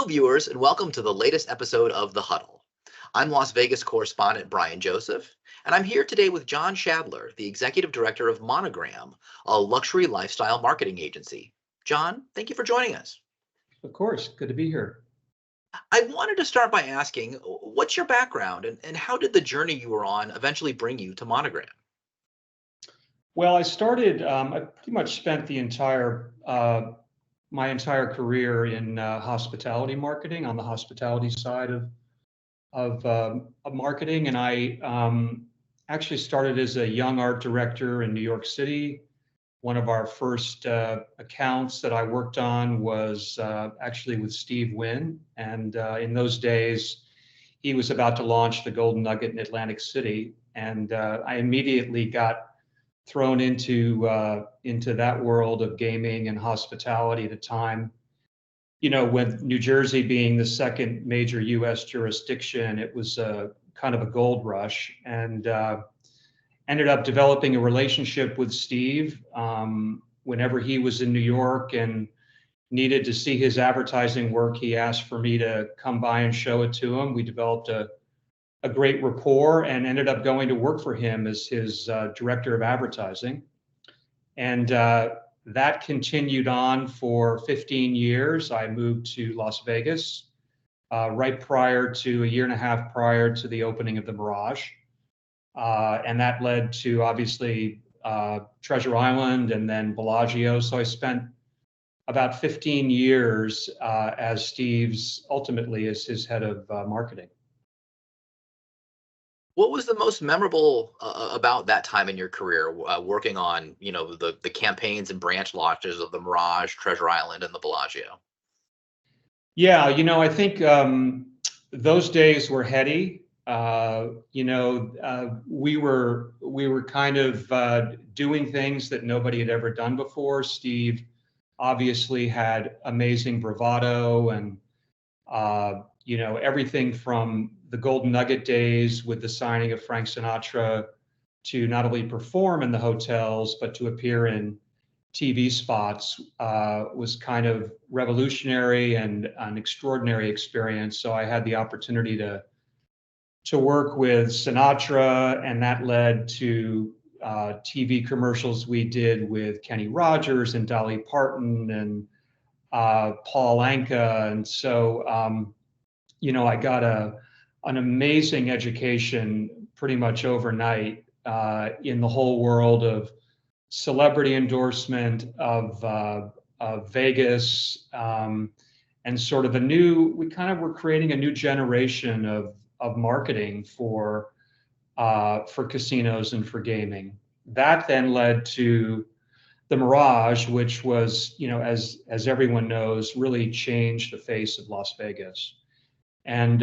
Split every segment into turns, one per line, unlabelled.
viewers, and welcome to the latest episode of The Huddle. I'm Las Vegas correspondent Brian Joseph, and I'm here today with John Schadler, the Executive Director of Monogram, a luxury lifestyle marketing agency. John, thank you for joining us.
Of course, good to be here.
I wanted to start by asking, what's your background and how did the journey you were on eventually bring you to Monogram?
Well, I pretty much spent my entire career in hospitality marketing on the hospitality side of marketing. And I actually started as a young art director in New York City. One of our first accounts that I worked on was actually with Steve Wynn. And in those days, he was about to launch the Golden Nugget in Atlantic City. And I immediately got thrown into that world of gaming and hospitality at a time. You know, with New Jersey being the second major U.S. jurisdiction, it was kind of a gold rush, and ended up developing a relationship with Steve. Whenever he was in New York and needed to see his advertising work, he asked for me to come by and show it to him. We developed a great rapport and ended up going to work for him as his director of advertising. And that continued on for 15 years. I moved to Las Vegas right prior to a year and a half prior to the opening of the Mirage. And that led to obviously Treasure Island and then Bellagio. So I spent about 15 years ultimately as his head of marketing.
What was the most memorable about that time in your career, working on, the campaigns and branch launches of the Mirage, Treasure Island, and the Bellagio?
Yeah, I think those days were heady. We were kind of doing things that nobody had ever done before. Steve obviously had amazing bravado and everything from the Golden Nugget days with the signing of Frank Sinatra to not only perform in the hotels, but to appear in TV spots was kind of revolutionary and an extraordinary experience. So I had the opportunity to work with Sinatra, and that led to TV commercials we did with Kenny Rogers and Dolly Parton and Paul Anka. And so, I got an amazing education pretty much overnight in the whole world of celebrity endorsement of Vegas, and sort of we kind of were creating a new generation of marketing for casinos and for gaming. That then led to the Mirage, which was, as everyone knows, really changed the face of Las Vegas. And,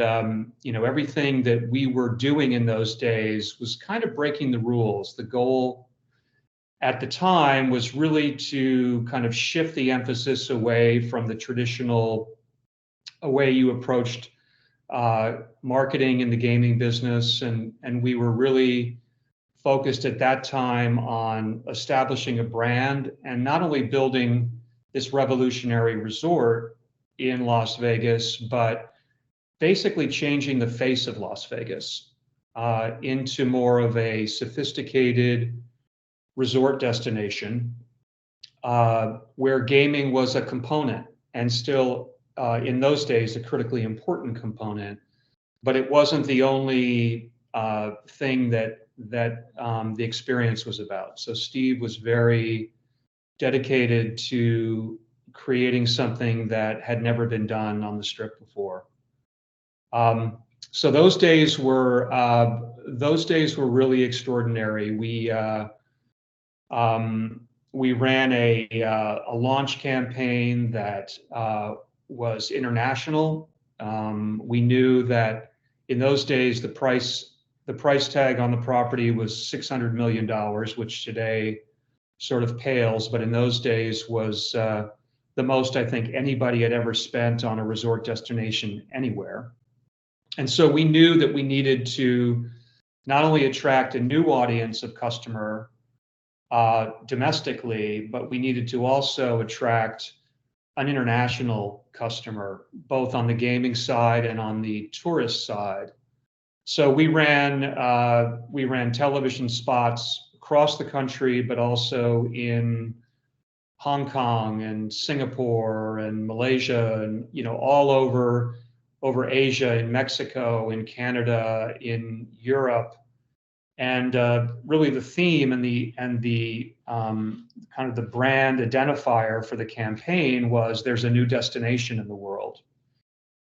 everything that we were doing in those days was kind of breaking the rules. The goal at the time was really to kind of shift the emphasis away from the traditional way you approached marketing in the gaming business. And we were really focused at that time on establishing a brand and not only building this revolutionary resort in Las Vegas, but basically changing the face of Las Vegas into more of a sophisticated resort destination where gaming was a component, and still in those days a critically important component, but it wasn't the only thing that the experience was about. So Steve was very dedicated to creating something that had never been done on the Strip before. So those days were really extraordinary. We ran a launch campaign that was international. We knew that in those days the price tag on the property was $600 million, which today sort of pales, but in those days was the most I think anybody had ever spent on a resort destination anywhere. And so we knew that we needed to not only attract a new audience of customer domestically, but we needed to also attract an international customer, both on the gaming side and on the tourist side. So we ran television spots across the country, but also in Hong Kong and Singapore and Malaysia and all over Asia, in Mexico, in Canada, in Europe. And really the theme and the kind of the brand identifier for the campaign was there's a new destination in the world.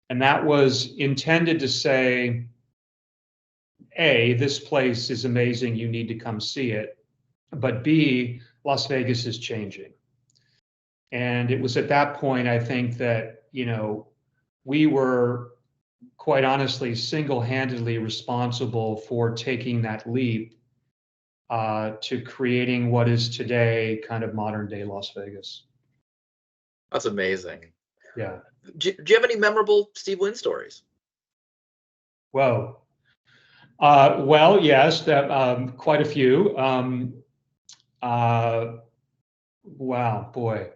And that was intended to say, A, this place is amazing, you need to come see it. But B, Las Vegas is changing. And it was at that point, I think, that, we were quite honestly single-handedly responsible for taking that leap to creating what is today kind of modern day Las Vegas.
That's amazing.
Yeah.
Do you have any memorable Steve Wynn stories?
Whoa. Well, yes, quite a few. Wow, boy.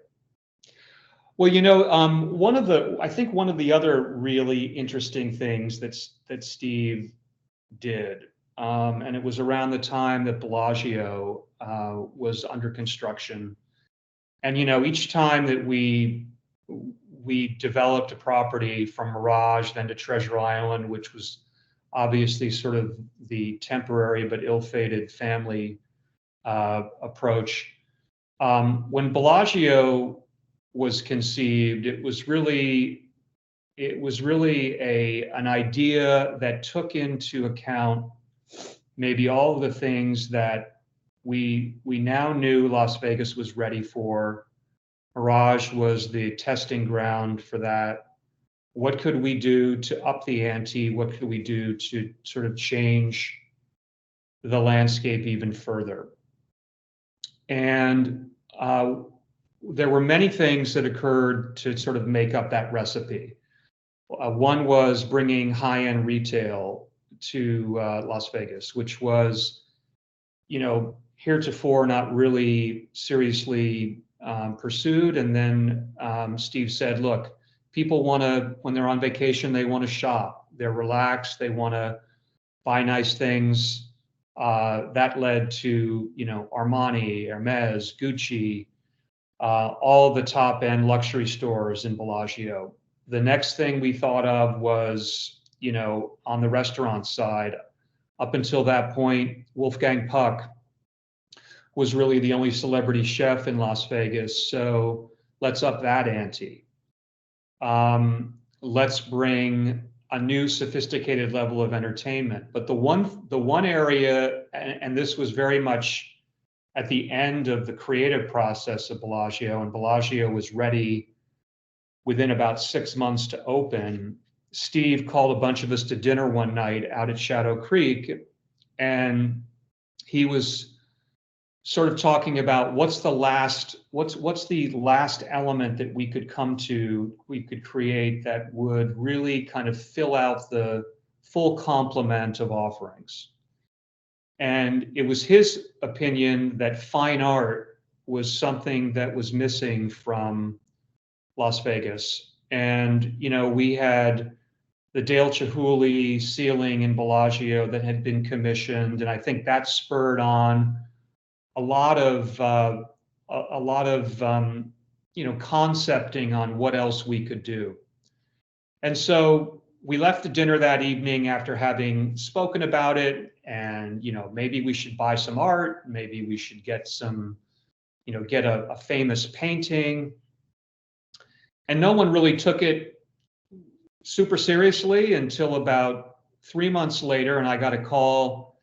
Well, I think one of the other really interesting things that Steve did, and it was around the time that Bellagio was under construction, and each time that we developed a property from Mirage, then to Treasure Island, which was obviously sort of the temporary but ill-fated family approach. When Bellagio was conceived, it was really an idea that took into account maybe all of the things that we now knew Las Vegas was ready for. Mirage was the testing ground for that. What could we do to up the ante? What could we do to sort of change the landscape even further? And there were many things that occurred to sort of make up that recipe. One was bringing high-end retail to Las Vegas, which was, heretofore not really seriously pursued. And then Steve said, look, people when they're on vacation, they want to shop. They're relaxed. They want to buy nice things. That led to, Armani, Hermes, Gucci, all the top end luxury stores in Bellagio. The next thing we thought of was, on the restaurant side. Up until that point, Wolfgang Puck was really the only celebrity chef in Las Vegas. So let's up that ante. Let's bring a new sophisticated level of entertainment. But the one area, and this was very much at the end of the creative process of Bellagio, and Bellagio was ready within about 6 months to open. Steve called a bunch of us to dinner one night out at Shadow Creek, and he was sort of talking about what's the last element that we could create that would really kind of fill out the full complement of offerings. And it was his opinion that fine art was something that was missing from Las Vegas. And, we had the Dale Chihuly ceiling in Bellagio that had been commissioned. And I think that spurred on a lot of concepting on what else we could do. And so we left the dinner that evening after having spoken about it, and maybe we should buy some art, maybe we should get a famous painting. And no one really took it super seriously until about 3 months later, and I got a call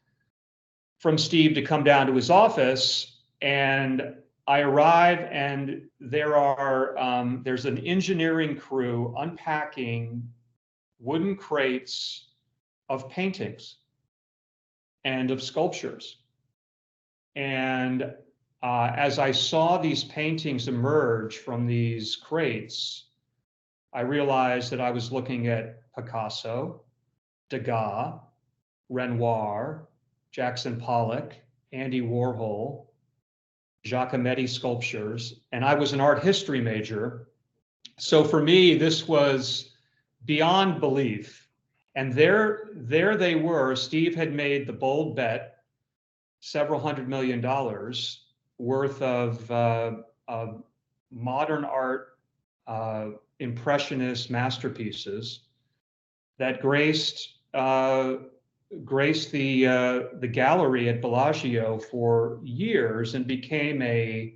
from Steve to come down to his office, and I arrive, and there's an engineering crew unpacking wooden crates of paintings and of sculptures. And as I saw these paintings emerge from these crates, I realized that I was looking at Picasso, Degas, Renoir, Jackson Pollock, Andy Warhol, Giacometti sculptures, and I was an art history major. So for me, this was beyond belief. And there they were. Steve had made the bold bet, several $100 million worth of modern art, impressionist masterpieces that graced the gallery at Bellagio for years and became a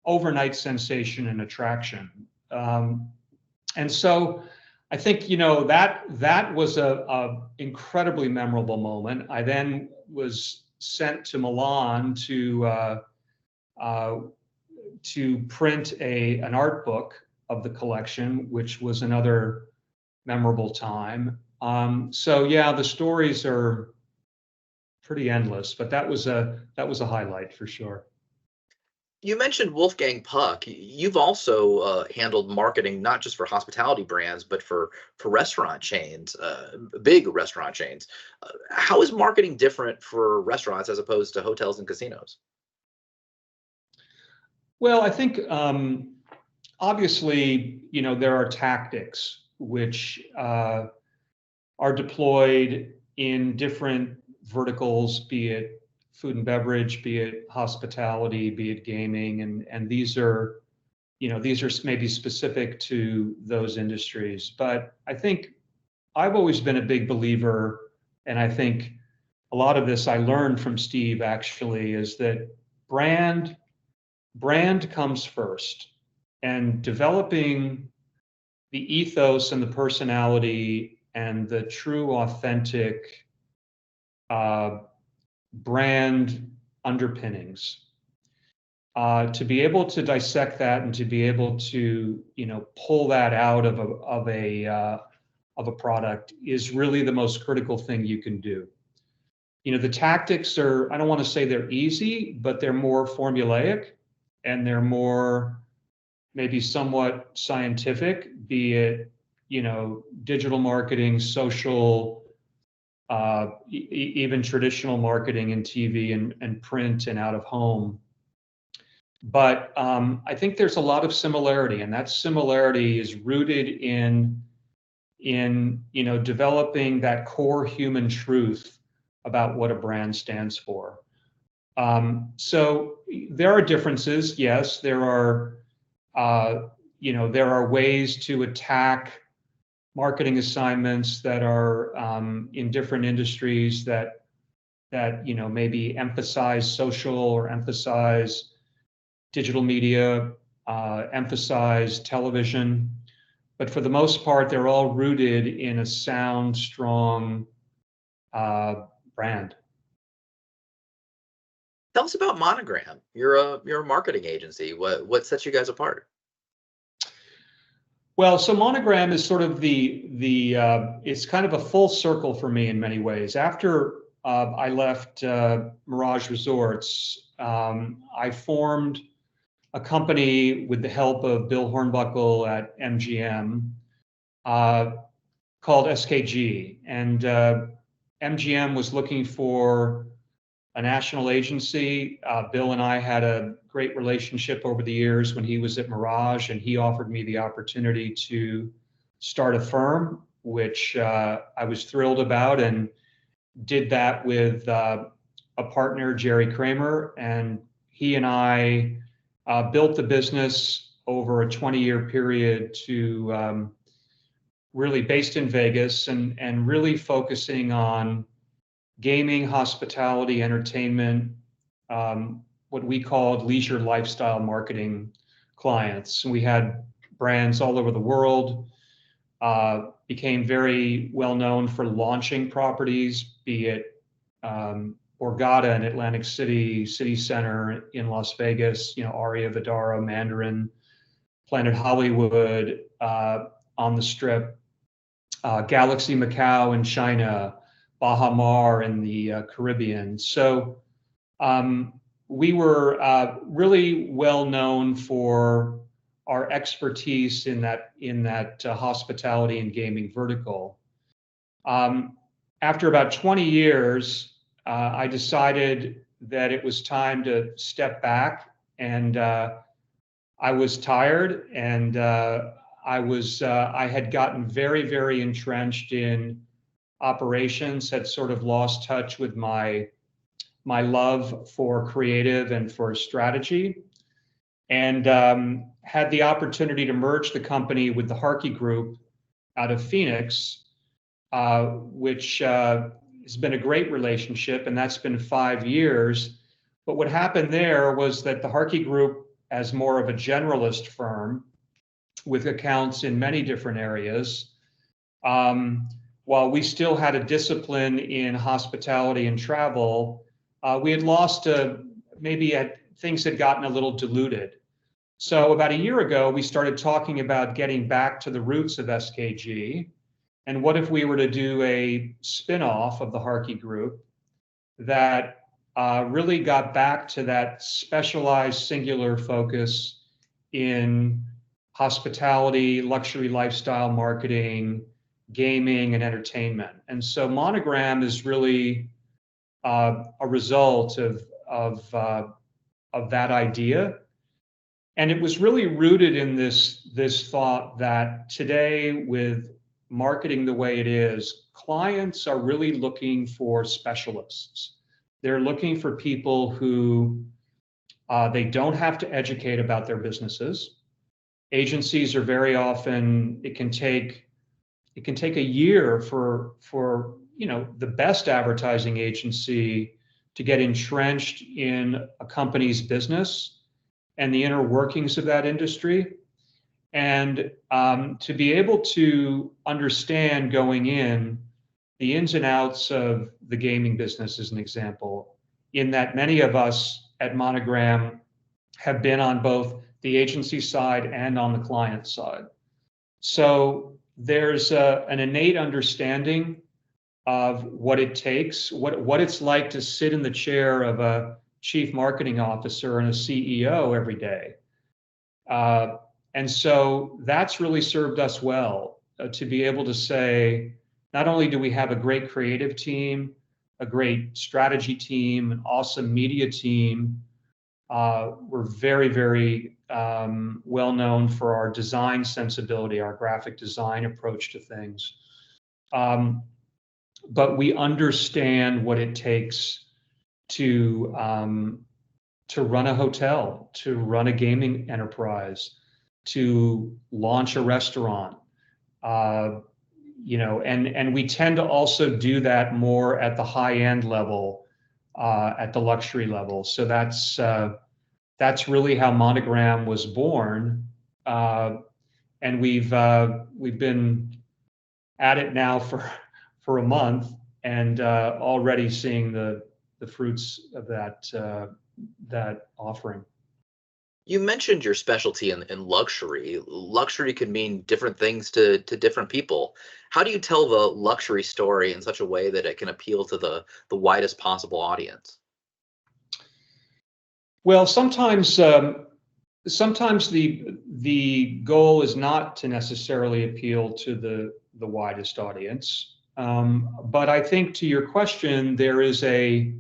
overnight sensation and attraction. And so I think, that was a incredibly memorable moment. I then was sent to Milan to print an art book of the collection, which was another memorable time. So yeah, the stories are pretty endless, but that was a highlight for sure.
You mentioned Wolfgang Puck. You've also handled marketing not just for hospitality brands, but for restaurant chains, big restaurant chains. How is marketing different for restaurants as opposed to hotels and casinos?
Well, I think obviously, there are tactics which are deployed in different verticals, be it food and beverage, be it hospitality, be it gaming, and these are maybe specific to those industries. But I think I've always been a big believer, and I think a lot of this I learned from Steve actually, is that brand comes first, and developing the ethos and the personality and the true authentic brand underpinnings, to be able to dissect that and to be able to pull that out of a product is really the most critical thing you can do. The tactics are, I don't want to say they're easy, but they're more formulaic and they're more maybe somewhat scientific, be it digital marketing, social, even traditional marketing in TV and print and out of home. But I think there's a lot of similarity, and that similarity is rooted in developing that core human truth about what a brand stands for. So there are differences. Yes, there are ways to attack marketing assignments that are in different industries that maybe emphasize social or emphasize digital media, emphasize television. But for the most part, they're all rooted in a sound, strong brand.
Tell us about Monogram. You're a marketing agency. What sets you guys apart?
Well, so Monogram is sort of it's kind of a full circle for me in many ways. After I left Mirage Resorts, I formed a company with the help of Bill Hornbuckle at MGM called SKG. And MGM was looking for a national agency. Bill and I had a great relationship over the years when he was at Mirage, and he offered me the opportunity to start a firm, which I was thrilled about, and did that with a partner, Jerry Kramer, and he and I built the business over a 20-year period to really based in Vegas and really focusing on gaming, hospitality, entertainment, what we called leisure lifestyle marketing clients. We had brands all over the world, became very well known for launching properties, be it Borgata in Atlantic City, City Center in Las Vegas, Aria, Vidara, Mandarin, Planet Hollywood on the Strip, Galaxy Macau in China, Baha Mar in the Caribbean. So we were really well known for our expertise in that hospitality and gaming vertical. After about 20 years, I decided that it was time to step back, and I was tired, and I had gotten very, very entrenched in operations, had sort of lost touch with my love for creative and for strategy, and had the opportunity to merge the company with the Harkey Group out of Phoenix, which has been a great relationship, and that's been 5 years. But what happened there was that the Harkey Group, as more of a generalist firm with accounts in many different areas, while we still had a discipline in hospitality and travel, we had lost things had gotten a little diluted. So about a year ago, we started talking about getting back to the roots of SKG. And what if we were to do a spin-off of the Harkey Group that really got back to that specialized singular focus in hospitality, luxury lifestyle marketing, gaming, and entertainment. And so Monogram is really a result of that idea. And it was really rooted in this thought that today, with marketing the way it is, clients are really looking for specialists. They're looking for people who they don't have to educate about their businesses. Agencies are very often, it can take a year for the best advertising agency to get entrenched in a company's business and the inner workings of that industry. And to be able to understand going in the ins and outs of the gaming business, as an example, in that many of us at Monogram have been on both the agency side and on the client side. So there's an innate understanding of what it takes, what it's like to sit in the chair of a chief marketing officer and a CEO every day. And so that's really served us well, to be able to say, not only do we have a great creative team, a great strategy team, an awesome media team, we're very, very well known for our design sensibility, our graphic design approach to things. But we understand what it takes to run a hotel, to run a gaming enterprise, to launch a restaurant, and we tend to also do that more at the high-end level, at the luxury level. So that's really how Monogram was born, and we've been at it now for a month, and already seeing the fruits of that offering.
You mentioned your specialty in luxury. Luxury can mean different things to different people. How do you tell the luxury story in such a way that it can appeal to the widest possible audience?
Well, sometimes the goal is not to necessarily appeal to the widest audience. But I think, to your question, there's a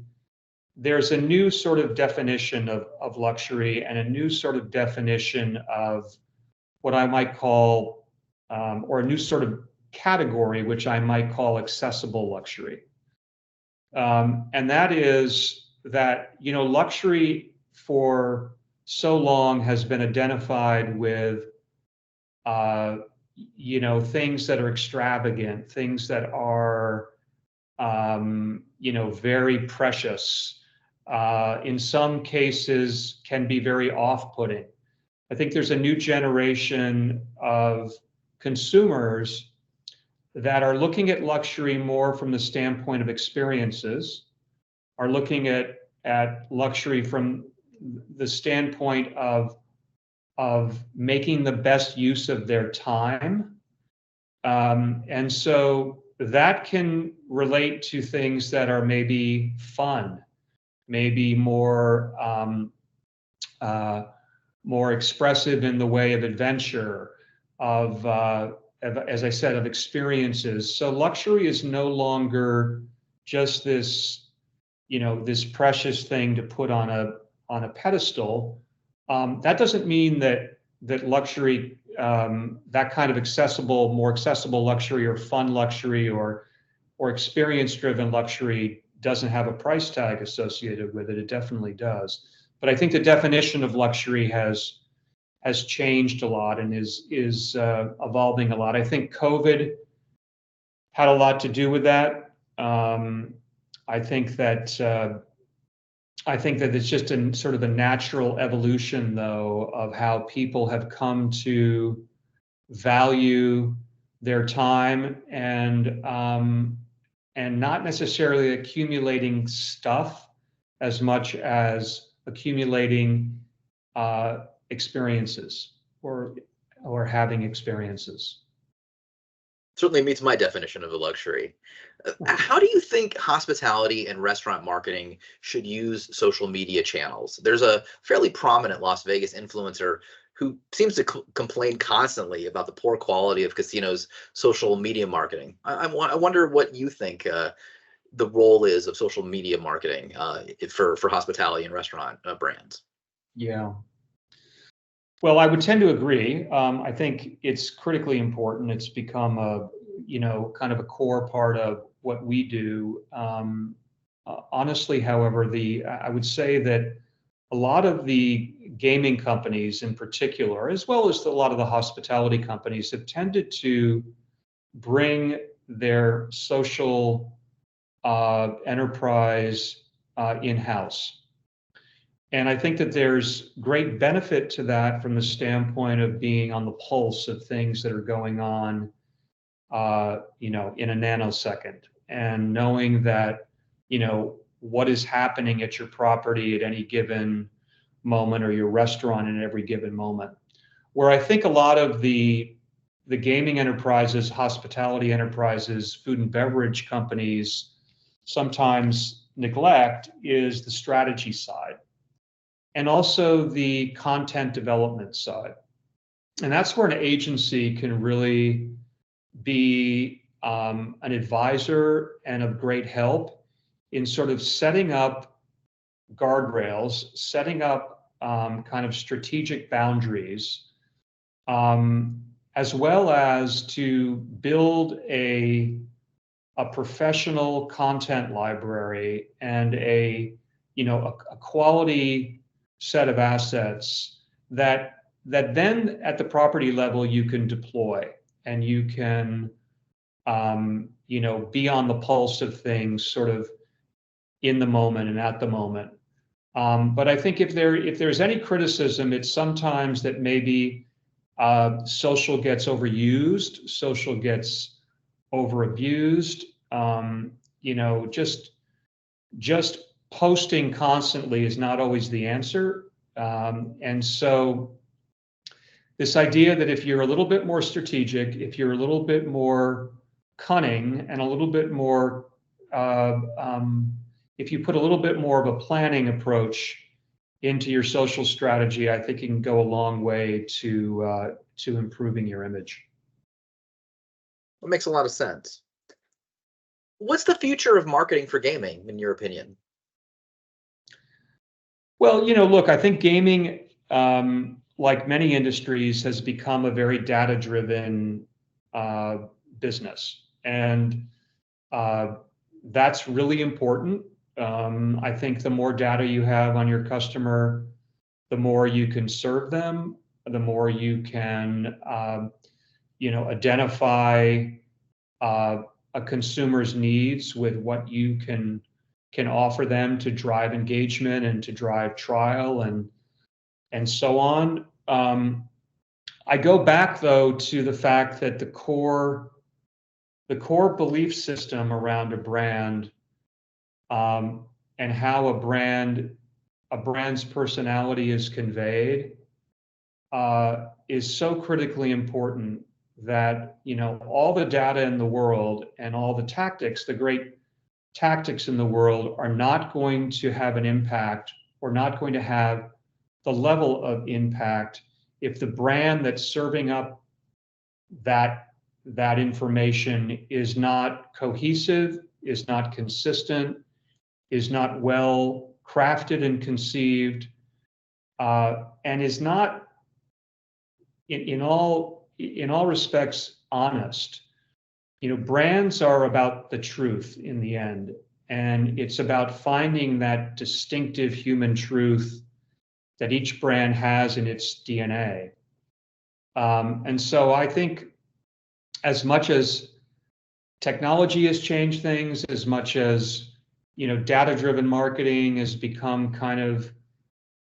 new sort of definition of luxury, and a new sort of definition of what I might call, or a new sort of category, which I might call accessible luxury. And that is that, luxury for so long has been identified with, things that are extravagant, things that are, very precious. In some cases can be very off-putting. I think there's a new generation of consumers that are looking at luxury more from the standpoint of experiences, are looking at luxury from the standpoint of making the best use of their time. And so that can relate to things that are maybe fun, maybe more expressive in the way of adventure, of as I said, of experiences. So luxury is no longer just this precious thing to put on a pedestal. That doesn't mean that luxury that kind of more accessible luxury or fun luxury or experience-driven luxury doesn't have a price tag associated with it. It definitely does. But I think the definition of luxury has changed a lot and is evolving a lot. I think COVID had a lot to do with that. I think that it's just a sort of a natural evolution, though, of how people have come to value their time and not necessarily accumulating stuff as much as accumulating experiences or having experiences.
Certainly meets my definition of a luxury. How do you think hospitality and restaurant marketing should use social media channels? There's a fairly prominent Las Vegas influencer who seems to complain constantly about the poor quality of casinos' social media marketing. I wonder what you think the role is of social media marketing for hospitality and restaurant brands.
Yeah. Well, I would tend to agree. I think it's critically important. It's become kind of a core part of what we do. Honestly, however, I would say that a lot of the gaming companies in particular, as well as a lot of the hospitality companies, have tended to bring their social enterprise in-house. And I think that there's great benefit to that from the standpoint of being on the pulse of things that are going on, in a nanosecond, and knowing that, what is happening at your property at any given moment or your restaurant at every given moment. Where I think a lot of the gaming enterprises, hospitality enterprises, food and beverage companies sometimes neglect is the strategy side, and also the content development side. And that's where an agency can really be an advisor and of great help in sort of setting up guardrails, setting up kind of strategic boundaries, as well as to build a professional content library and a quality set of assets that then at the property level you can deploy, and you can be on the pulse of things sort of in the moment and at the moment. But I think if there's any criticism, it's sometimes that maybe social gets overused, social gets overabused. Just posting constantly is not always the answer. And so this idea that if you're a little bit more strategic, if you're a little bit more cunning and a little bit more, if you put a little bit more of a planning approach into your social strategy, I think it can go a long way to improving your image.
That makes a lot of sense. What's the future of marketing for gaming, in your opinion?
Well, look, I think gaming, like many industries, has become a very data-driven business. And that's really important. I think the more data you have on your customer, the more you can serve them, the more you can, identify a consumer's needs with what you can offer them to drive engagement and to drive trial and so on. I go back, though, to the fact that the core belief system around a brand, and how a brand's personality is conveyed, is so critically important that all the data in the world and all the tactics, the great tactics in the world, are not going to have an impact, or not going to have the level of impact, if the brand that's serving up that information is not cohesive, is not consistent, is not well crafted and conceived, and is not in all respects honest. Brands are about the truth in the end, and it's about finding that distinctive human truth that each brand has in its DNA. And so I think as much as technology has changed things, as much as data-driven marketing has become kind of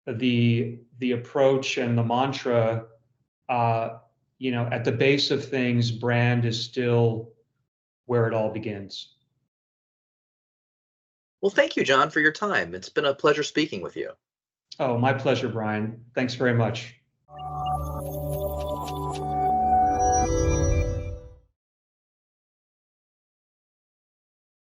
the approach and the mantra, at the base of things, brand is still where it all begins.
Well, thank you, John, for your time. It's been a pleasure speaking with you.
Oh, my pleasure, Brian. Thanks very much.